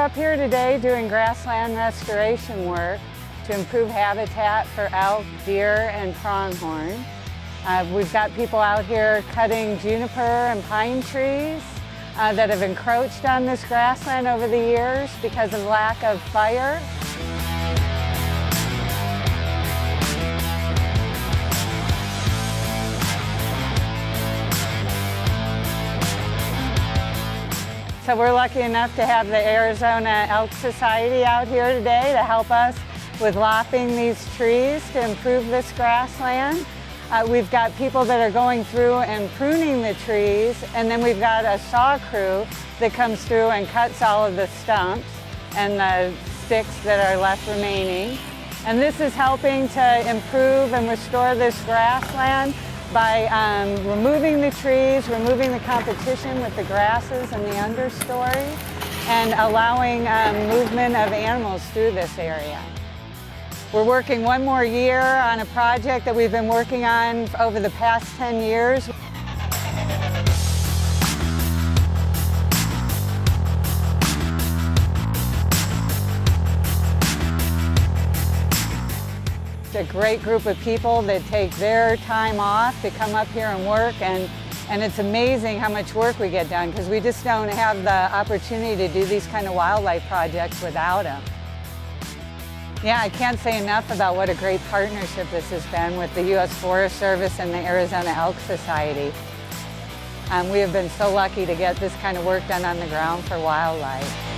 up here today doing grassland restoration work to improve habitat for elk, deer, and pronghorn. We've got people out here cutting juniper and pine trees that have encroached on this grassland over the years because of lack of fire. So we're lucky enough to have the Arizona Elk Society out here today to help us with lopping these trees to improve this grassland. We've got people that are going through and pruning the trees, and then we've got a saw crew that comes through and cuts all of the stumps and the sticks that are left remaining. And this is helping to improve and restore this grassland by removing the trees, removing the competition with the grasses and the understory, and allowing movement of animals through this area. We're working one more year on a project that we've been working on over the past 10 years. A great group of people that take their time off to come up here and work, and it's amazing how much work we get done because we just don't have the opportunity to do these kind of wildlife projects without them. Yeah, I can't say enough about what a great partnership this has been with the U.S. Forest Service and the Arizona Elk Society. We have been so lucky to get this kind of work done on the ground for wildlife.